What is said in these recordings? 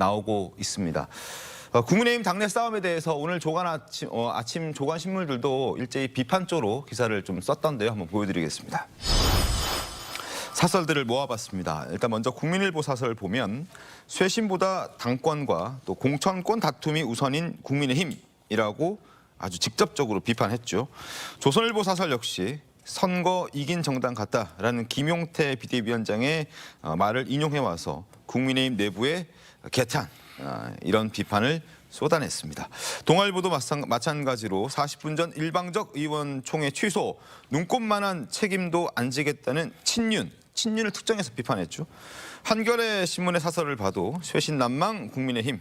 나오고 있습니다. 국민의힘 당내 싸움에 대해서 오늘 아침 조간 신문들도 일제히 비판조로 기사를 좀 썼던데요. 한번 보여드리겠습니다. 사설들을 모아봤습니다. 일단 먼저 국민일보 사설을 보면 쇄신보다 당권과 또 공천권 다툼이 우선인 국민의힘이라고 아주 직접적으로 비판했죠. 조선일보 사설 역시 선거 이긴 정당 같다라는 김용태 비대위원장의 말을 인용해와서 국민의힘 내부의 개탄 이런 비판을 쏟아냈습니다. 동아일보도 마찬가지로 40분 전 일방적 의원총회 취소, 눈꼽만한 책임도 안 지겠다는 친윤을 특정해서 비판했죠. 한겨레 신문의 사설을 봐도 쇄신난망 국민의힘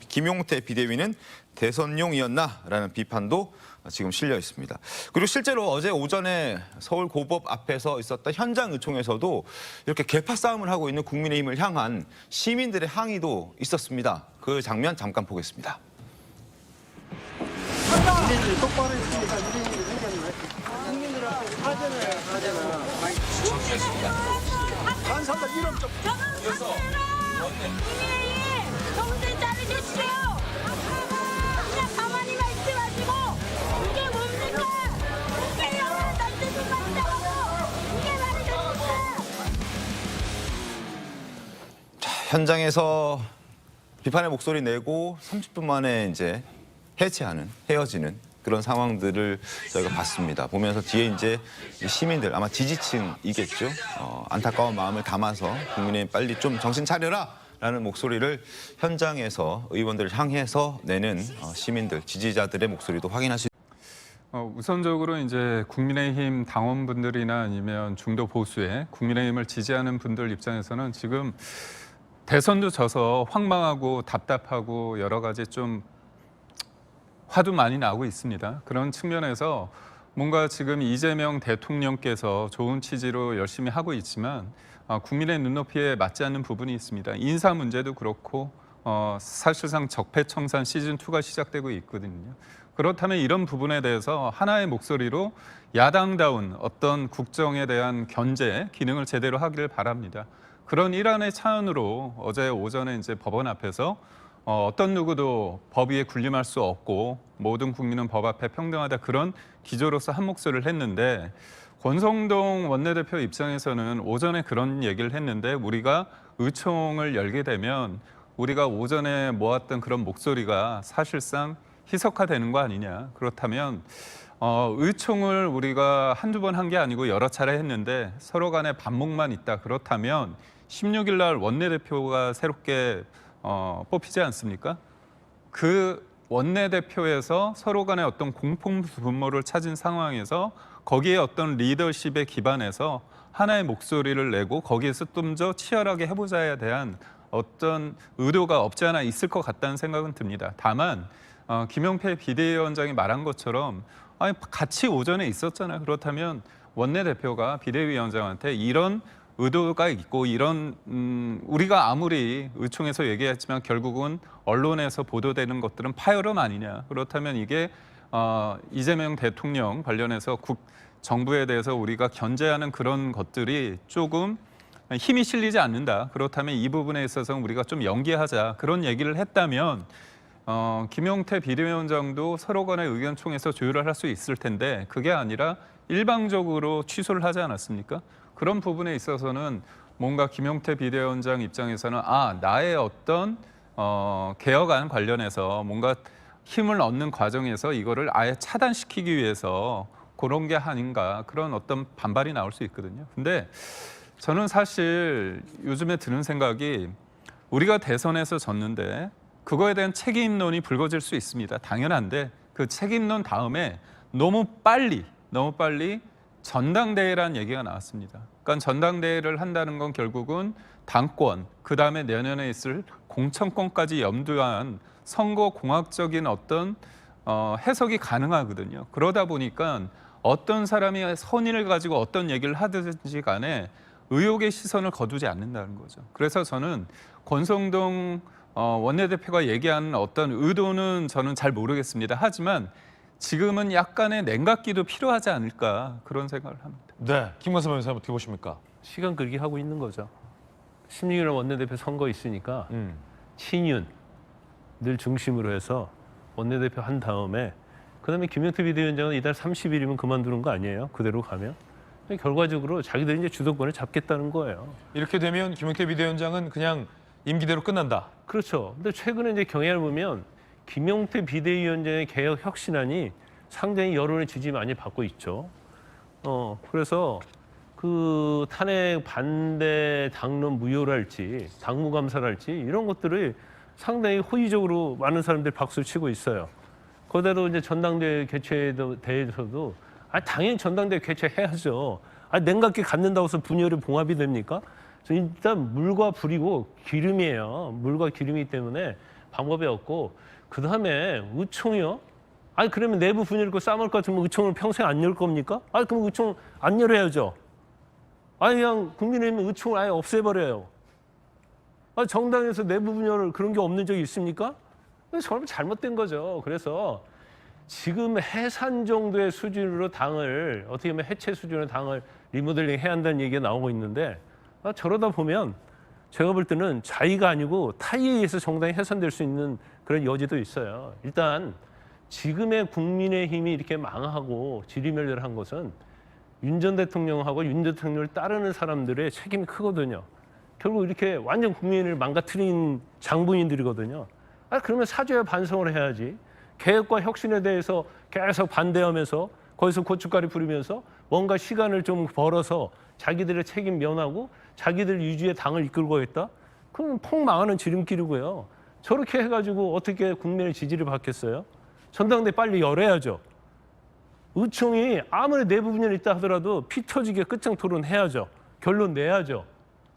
김용태 비대위는 대선용이었나라는 비판도 지금 실려 있습니다. 그리고 실제로 어제 오전에 서울 고법 앞에서 있었던 현장 의총에서도 이렇게 계파 싸움을 하고 있는 국민의힘을 향한 시민들의 항의도 있었습니다. 그 장면 잠깐 보겠습니다. 똑바로 있으니까 국민들 앞에 하잖아. 간사가 이름 좀. 그래서 국민의힘 정신 차리십시오. 그냥 가만히만 있지 마시고 이게 뭡니까? 국회의원을 던지지 마시라고 이게 말이 됩니까? 현장에서 비판의 목소리 내고 30분 만에 이제 헤어지는 그런 상황들을 저희가 봤습니다. 보면서 뒤에 이제 시민들 아마 지지층이겠죠. 안타까운 마음을 담아서 국민의힘 빨리 좀 정신 차려라라는 목소리를 현장에서 의원들을 향해서 내는 시민들, 지지자들의 목소리도 확인할 수 있습니다. 우선적으로 이제 국민의힘 당원분들이나 아니면 중도 보수의 국민의힘을 지지하는 분들 입장에서는 지금 대선도 져서 황망하고 답답하고 여러 가지 좀 화도 많이 나고 있습니다. 그런 측면에서 뭔가 지금 이재명 대통령께서 좋은 취지로 열심히 하고 있지만 국민의 눈높이에 맞지 않는 부분이 있습니다. 인사 문제도 그렇고 사실상 적폐청산 시즌2가 시작되고 있거든요. 그렇다면 이런 부분에 대해서 하나의 목소리로 야당다운 어떤 국정에 대한 견제 기능을 제대로 하기를 바랍니다. 그런 일환의 차원으로 어제 오전에 이제 법원 앞에서 어떤 누구도 법 위에 군림할 수 없고 모든 국민은 법 앞에 평등하다 그런 기조로서 한 목소리를 했는데 권성동 원내대표 입장에서는 오전에 그런 얘기를 했는데 우리가 의총을 열게 되면 우리가 오전에 모았던 그런 목소리가 사실상 희석화되는 거 아니냐. 그렇다면 의총을 우리가 한두 번 한 게 아니고 여러 차례 했는데 서로 간에 반목만 있다. 그렇다면 16일 날 원내대표가 새롭게 뽑히지 않습니까? 그 원내대표에서 서로 간에 어떤 공통분모를 찾은 상황에서 거기에 어떤 리더십에 기반해서 하나의 목소리를 내고 거기에서 좀 더 치열하게 해보자에 대한 어떤 의도가 없지 않아 있을 것 같다는 생각은 듭니다. 다만 김용태 비대위원장이 말한 것처럼 같이 오전에 있었잖아요. 그렇다면 원내대표가 비대위원장한테 이런 의도가 있고 이런 우리가 아무리 의총에서 얘기했지만 결국은 언론에서 보도되는 것들은 파열음 아니냐. 그렇다면 이게 이재명 대통령 관련해서 정부에 대해서 우리가 견제하는 그런 것들이 조금 힘이 실리지 않는다. 그렇다면 이 부분에 있어서 우리가 좀 연기하자. 그런 얘기를 했다면 김용태 비대위원장도 서로 간의 의견총회에서 조율을 할 수 있을 텐데 그게 아니라 일방적으로 취소를 하지 않았습니까? 그런 부분에 있어서는 뭔가 김용태 비대위원장 입장에서는 나의 어떤 개혁안 관련해서 뭔가 힘을 얻는 과정에서 이거를 아예 차단시키기 위해서 그런 게 아닌가 그런 어떤 반발이 나올 수 있거든요. 근데 저는 사실 요즘에 드는 생각이 우리가 대선에서 졌는데 그거에 대한 책임론이 불거질 수 있습니다. 당연한데 그 책임론 다음에 너무 빨리 전당대회라는 얘기가 나왔습니다. 그러니까 전당대회를 한다는 건 결국은 당권, 그다음에 내년에 있을 공천권까지 염두한 선거공학적인 어떤 해석이 가능하거든요. 그러다 보니까 어떤 사람이 선의를 가지고 어떤 얘기를 하든지 간에 의혹의 시선을 거두지 않는다는 거죠. 그래서 저는 권성동 원내대표가 얘기하는 어떤 의도는 저는 잘 모르겠습니다. 하지만 지금은 약간의 냉각기도 필요하지 않을까 그런 생각을 합니다. 네, 김관섭 변호사님 어떻게 보십니까? 시간 끌기 하고 있는 거죠. 16일 원내대표 선거 있으니까 신윤 늘 중심으로 해서 원내대표 한 다음에 그다음에 김용태 비대위원장은 이달 30일이면 그만두는 거 아니에요? 그대로 가면 결과적으로 자기들이 이제 주도권을 잡겠다는 거예요. 이렇게 되면 김용태 비대위원장은 그냥 임기대로 끝난다. 그렇죠. 근데 최근에 이제 경향을 보면 김용태 비대위원장의 개혁 혁신안이 상당히 여론의 지지 많이 받고 있죠. 그래서 그 탄핵 반대 당론 무효랄지 당무감사랄지 이런 것들을 상당히 호의적으로 많은 사람들이 박수를 치고 있어요. 그대로 이제 전당대회 개최에 대해서도 당연히 전당대회 개최해야죠. 냉각기 갖는다고 해서 분열이 봉합이 됩니까? 일단 물과 불이고 기름이에요. 물과 기름이기 때문에 방법이 없고 그다음에 의총이요? 그러면 내부 분열 있고 싸움할 것 같으면 의총을 평생 안 열 겁니까? 그럼 의총 안 열어야죠. 그냥 국민의힘은 의총을 아예 없애버려요. 정당에서 내부 분열 그런 게 없는 적이 있습니까? 정말 잘못된 거죠. 그래서 지금 해산 정도의 수준으로 당을 어떻게 보면 해체 수준의 당을 리모델링 해야 한다는 얘기가 나오고 있는데 저러다 보면 제가 볼 때는 자의가 아니고 타의에 의해서 정당이 해산될 수 있는 그런 여지도 있어요. 일단 지금의 국민의힘이 이렇게 망하고 지리멸렬을 한 것은 윤 전 대통령하고 윤 대통령을 따르는 사람들의 책임이 크거든요. 결국 이렇게 완전 국민을 망가뜨린 장본인들이거든요. 그러면 사죄와 반성을 해야지. 개혁과 혁신에 대해서 계속 반대하면서 거기서 고춧가루 뿌리면서 뭔가 시간을 좀 벌어서 자기들의 책임 면하고 자기들 유지의 당을 이끌고 있다? 그건 폭 망하는 지름길이고요. 저렇게 해가지고 어떻게 국민의 지지를 받겠어요? 전당대 빨리 열어야죠. 의총이 아무리 내부 분열이 있다 하더라도 피 터지게 끝장 토론해야죠. 결론 내야죠.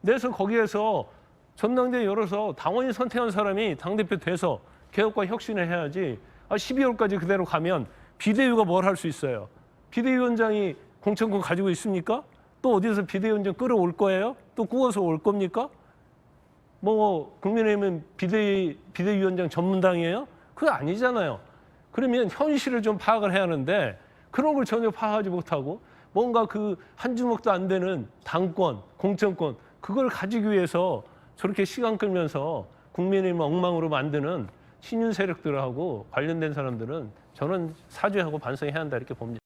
내서 거기에서 전당대 열어서 당원이 선택한 사람이 당대표 돼서 개혁과 혁신을 해야지 12월까지 그대로 가면 비대위가 뭘 할 수 있어요? 비대위원장이 공천권 가지고 있습니까? 또 어디서 비대위원장 끌어올 거예요? 또 구워서 올 겁니까? 국민의힘은 비대위원장 전문당이에요? 그거 아니잖아요. 그러면 현실을 좀 파악을 해야 하는데 그런 걸 전혀 파악하지 못하고 뭔가 그 한 주먹도 안 되는 당권, 공천권 그걸 가지기 위해서 저렇게 시간 끌면서 국민의힘을 엉망으로 만드는 신윤 세력들하고 관련된 사람들은 저는 사죄하고 반성해야 한다 이렇게 봅니다.